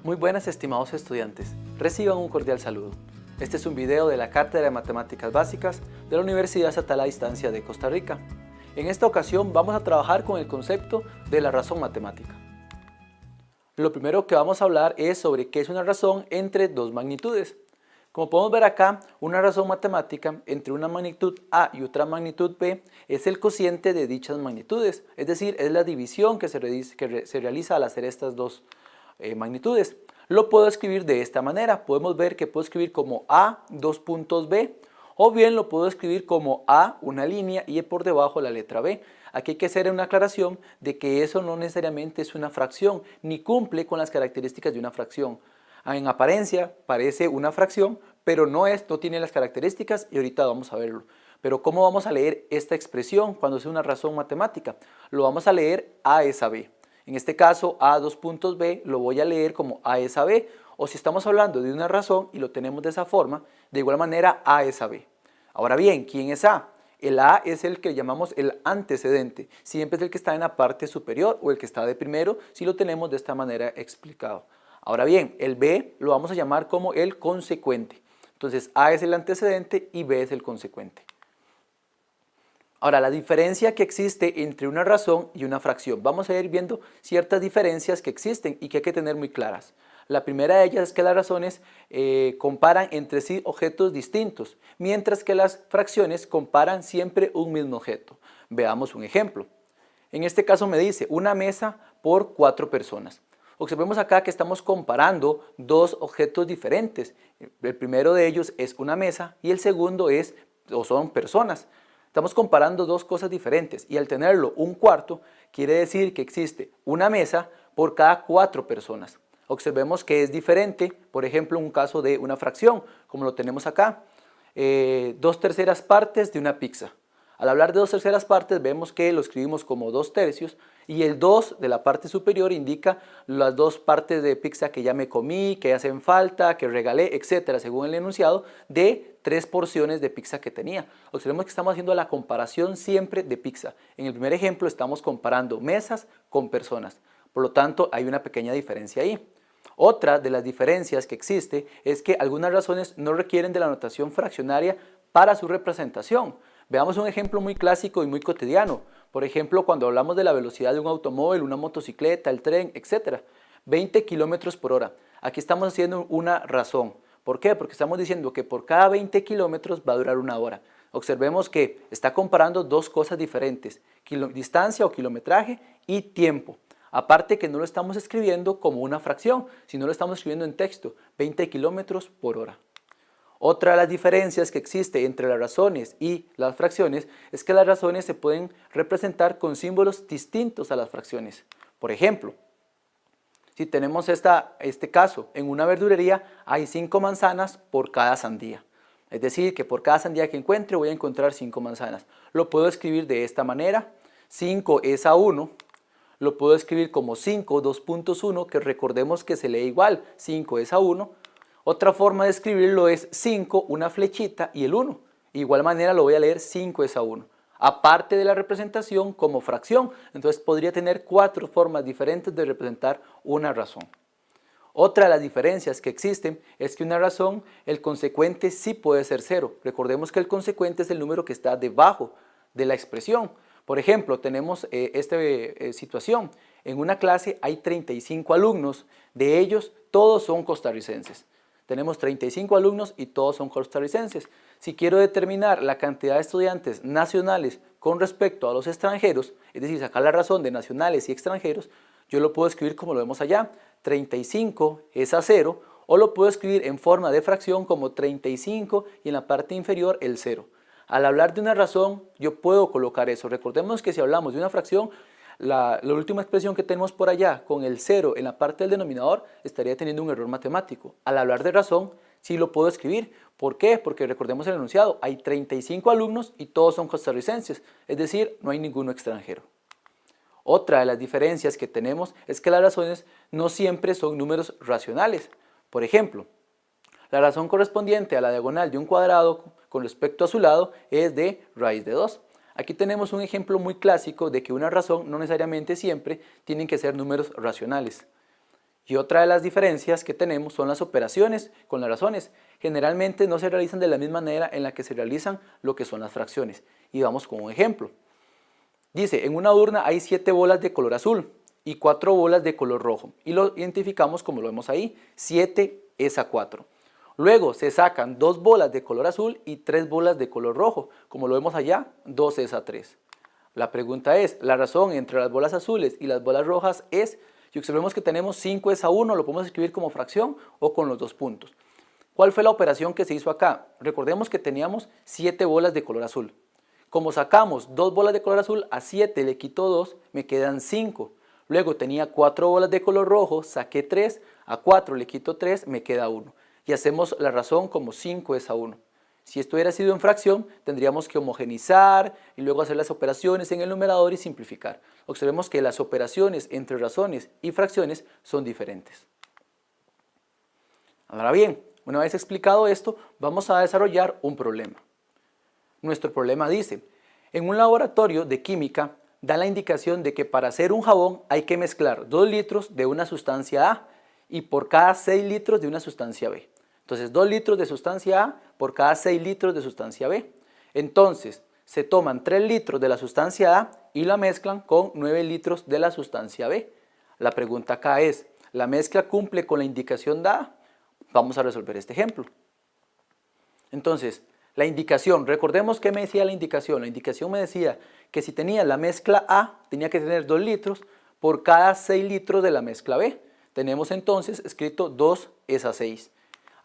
Muy buenas, estimados estudiantes, reciban un cordial saludo. Este es un video de la Cátedra de Matemáticas Básicas de la Universidad Estatal a Distancia de Costa Rica. En esta ocasión vamos a trabajar con el concepto de la razón matemática. Lo primero que vamos a hablar es sobre qué es una razón entre dos magnitudes. Como podemos ver acá, una razón matemática entre una magnitud A y otra magnitud B es el cociente de dichas magnitudes, es decir, es la división que se realiza al hacer estas dos magnitudes. Lo puedo escribir de esta manera. Podemos ver que puedo escribir como A, dos puntos B, o bien lo puedo escribir como A, una línea, y por debajo la letra B. Aquí hay que hacer una aclaración de que eso no necesariamente es una fracción, ni cumple con las características de una fracción. En apariencia parece una fracción, pero no tiene las características y ahorita vamos a verlo. Pero ¿cómo vamos a leer esta expresión cuando es una razón matemática? Lo vamos a leer A es a B. En este caso, A dos puntos B lo voy a leer como A es a B, o si estamos hablando de una razón y lo tenemos de esa forma, de igual manera A es a B. Ahora bien, ¿quién es A? El A es el que llamamos el antecedente, siempre es el que está en la parte superior o el que está de primero si lo tenemos de esta manera explicado. Ahora bien, el B lo vamos a llamar como el consecuente. Entonces A es el antecedente y B es el consecuente. Ahora, la diferencia que existe entre una razón y una fracción. Vamos a ir viendo ciertas diferencias que existen y que hay que tener muy claras. La primera de ellas es que las razones comparan entre sí objetos distintos, mientras que las fracciones comparan siempre un mismo objeto. Veamos un ejemplo. En este caso me dice una mesa por 4 personas. Observemos acá que estamos comparando dos objetos diferentes. El primero de ellos es una mesa y el segundo son personas. Estamos comparando dos cosas diferentes y al tenerlo un cuarto quiere decir que existe una mesa por cada 4 personas. Observemos que es diferente, por ejemplo, un caso de una fracción, como lo tenemos acá, 2/3 partes de una pizza. Al hablar de 2/3 partes vemos que lo escribimos como 2/3 y el 2 de la parte superior indica las 2 partes de pizza que ya me comí, que hacen falta, que regalé, etcétera, según el enunciado de 3 porciones de pizza que tenía. Observemos que estamos haciendo la comparación siempre de pizza. En el primer ejemplo estamos comparando mesas con personas, por lo tanto hay una pequeña diferencia ahí. Otra de las diferencias que existe es que algunas razones no requieren de la notación fraccionaria para su representación. Veamos un ejemplo muy clásico y muy cotidiano. Por ejemplo, cuando hablamos de la velocidad de un automóvil, una motocicleta, el tren, etc. 20 kilómetros por hora. Aquí estamos haciendo una razón. ¿Por qué? Porque estamos diciendo que por cada 20 kilómetros va a durar una hora. Observemos que está comparando dos cosas diferentes, distancia o kilometraje y tiempo. Aparte que no lo estamos escribiendo como una fracción, sino lo estamos escribiendo en texto, 20 kilómetros por hora. Otra de las diferencias que existe entre las razones y las fracciones es que las razones se pueden representar con símbolos distintos a las fracciones. Por ejemplo, si tenemos este caso, en una verdulería hay 5 manzanas por cada sandía. Es decir, que por cada sandía que encuentre voy a encontrar 5 manzanas. Lo puedo escribir de esta manera, 5 es a 1. Lo puedo escribir como 5, 2.1, que recordemos que se lee igual, 5 es a 1. Otra forma de escribirlo es 5, una flechita y el 1. De igual manera lo voy a leer 5 es a 1. Aparte de la representación como fracción, entonces podría tener 4 formas diferentes de representar una razón. Otra de las diferencias que existen es que una razón, el consecuente sí puede ser 0. Recordemos que el consecuente es el número que está debajo de la expresión. Por ejemplo, tenemos esta situación. En una clase hay 35 alumnos, de ellos todos son costarricenses. Tenemos 35 alumnos y todos son costarricenses. Si quiero determinar la cantidad de estudiantes nacionales con respecto a los extranjeros, es decir, sacar la razón de nacionales y extranjeros, yo lo puedo escribir como lo vemos allá, 35 es a 0, o lo puedo escribir en forma de fracción como 35 y en la parte inferior el 0. Al hablar de una razón, yo puedo colocar eso. Recordemos que si hablamos de una fracción, la última expresión que tenemos por allá con el 0 en la parte del denominador estaría teniendo un error matemático. Al hablar de razón, sí lo puedo escribir. ¿Por qué? Porque recordemos el enunciado, hay 35 alumnos y todos son costarricenses, es decir, no hay ninguno extranjero. Otra de las diferencias que tenemos es que las razones no siempre son números racionales. Por ejemplo, la razón correspondiente a la diagonal de un cuadrado con respecto a su lado es de raíz de 2. Aquí tenemos un ejemplo muy clásico de que una razón no necesariamente siempre tienen que ser números racionales. Y otra de las diferencias que tenemos son las operaciones con las razones. Generalmente no se realizan de la misma manera en la que se realizan lo que son las fracciones. Y vamos con un ejemplo. Dice, en una urna hay 7 bolas de color azul y 4 bolas de color rojo. Y lo identificamos como lo vemos ahí, 7 es a 4. Luego se sacan 2 bolas de color azul y 3 bolas de color rojo. Como lo vemos allá, 2 es a 3. La pregunta es, la razón entre las bolas azules y las bolas rojas es, y observemos que tenemos 5 es a 1, lo podemos escribir como fracción o con los 2 puntos. ¿Cuál fue la operación que se hizo acá? Recordemos que teníamos 7 bolas de color azul. Como sacamos 2 bolas de color azul, a 7 le quito 2, me quedan 5. Luego tenía 4 bolas de color rojo, saqué 3, a 4 le quito 3, me queda 1. Y hacemos la razón como 5 es a 1. Si esto hubiera sido en fracción, tendríamos que homogeneizar y luego hacer las operaciones en el numerador y simplificar. Observemos que las operaciones entre razones y fracciones son diferentes. Ahora bien, una vez explicado esto, vamos a desarrollar un problema. Nuestro problema dice, en un laboratorio de química da la indicación de que para hacer un jabón hay que mezclar 2 litros de una sustancia A y por cada 6 litros de una sustancia B. Entonces 2 litros de sustancia A por cada 6 litros de sustancia B. Entonces se toman 3 litros de la sustancia A y la mezclan con 9 litros de la sustancia B. La pregunta acá es, ¿la mezcla cumple con la indicación dada? Vamos a resolver este ejemplo. Entonces, la indicación, recordemos qué me decía la indicación. La indicación me decía que si tenía la mezcla A, tenía que tener 2 litros por cada 6 litros de la mezcla B. Tenemos entonces escrito 2 es a 6.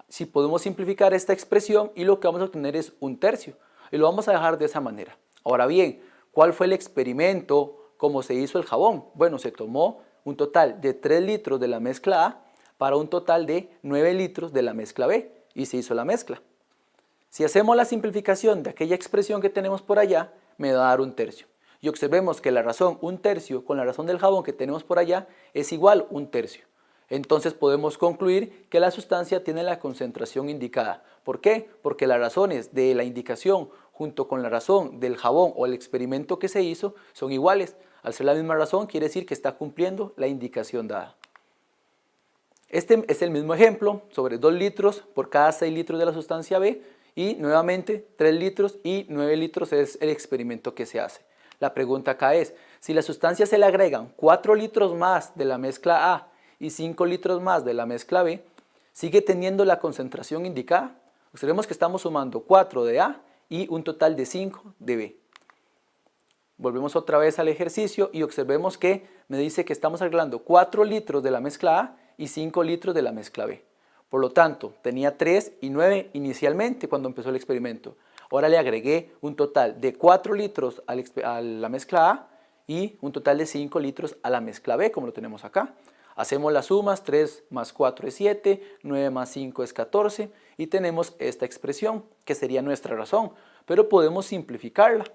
Si podemos simplificar esta expresión y lo que vamos a obtener es 1/3 y lo vamos a dejar de esa manera. Ahora bien, ¿cuál fue el experimento? ¿Cómo se hizo el jabón? Bueno, se tomó un total de 3 litros de la mezcla A para un total de 9 litros de la mezcla B y se hizo la mezcla. Si hacemos la simplificación de aquella expresión que tenemos por allá, me va a dar 1/3. Y observemos que la razón 1/3 con la razón del jabón que tenemos por allá es igual 1/3. Entonces podemos concluir que la sustancia tiene la concentración indicada. ¿Por qué? Porque las razones de la indicación junto con la razón del jabón o el experimento que se hizo son iguales. Al ser la misma razón quiere decir que está cumpliendo la indicación dada. Este es el mismo ejemplo sobre 2 litros por cada 6 litros de la sustancia B y nuevamente 3 litros y 9 litros es el experimento que se hace. La pregunta acá es, si la sustancia se le agregan 4 litros más de la mezcla A y 5 litros más de la mezcla B, ¿sigue teniendo la concentración indicada? Observemos que estamos sumando 4 de A y un total de 5 de B. Volvemos otra vez al ejercicio y observemos que me dice que estamos agregando 4 litros de la mezcla A y 5 litros de la mezcla B. Por lo tanto, tenía 3 y 9 inicialmente cuando empezó el experimento. Ahora le agregué un total de 4 litros a la mezcla A y un total de 5 litros a la mezcla B, como lo tenemos acá. Hacemos las sumas, 3 más 4 es 7, 9 más 5 es 14 y tenemos esta expresión que sería nuestra razón, pero podemos simplificarla.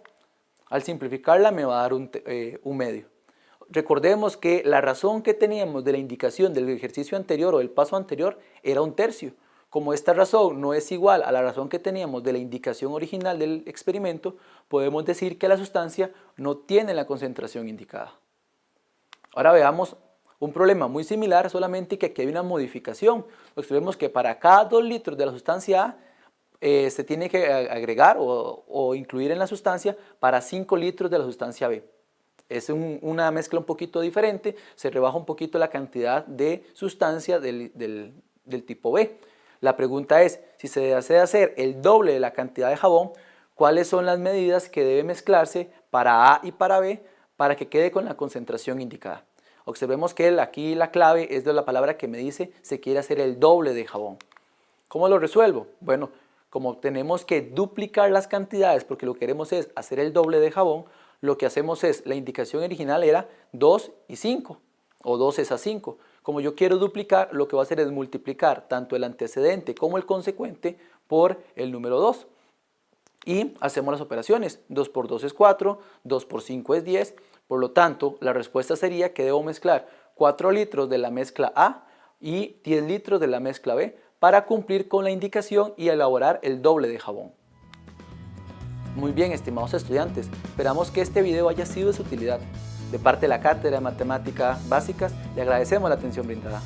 Al simplificarla me va a dar un medio. Recordemos que la razón que teníamos de la indicación del ejercicio anterior o del paso anterior era 1/3. Como esta razón no es igual a la razón que teníamos de la indicación original del experimento, podemos decir que la sustancia no tiene la concentración indicada. Ahora veamos un problema muy similar, solamente que aquí hay una modificación. Observemos que para cada 2 litros de la sustancia A se tiene que agregar o incluir en la sustancia para 5 litros de la sustancia B. Es una mezcla un poquito diferente, se rebaja un poquito la cantidad de sustancia del tipo B. La pregunta es, si se desea hacer el doble de la cantidad de jabón, ¿cuáles son las medidas que debe mezclarse para A y para B para que quede con la concentración indicada? Observemos que aquí la clave es de la palabra que me dice se quiere hacer el doble de jabón. ¿Cómo lo resuelvo? Bueno, como tenemos que duplicar las cantidades porque lo que queremos es hacer el doble de jabón, lo que hacemos es, la indicación original era 2 y 5 o 2 es a 5. Como yo quiero duplicar, lo que voy a hacer es multiplicar tanto el antecedente como el consecuente por el número 2. Y hacemos las operaciones, 2 por 2 es 4, 2 por 5 es 10, por lo tanto la respuesta sería que debo mezclar 4 litros de la mezcla A y 10 litros de la mezcla B para cumplir con la indicación y elaborar el doble de jabón. Muy bien, estimados estudiantes, esperamos que este video haya sido de su utilidad. De parte de la Cátedra de Matemáticas Básicas, le agradecemos la atención brindada.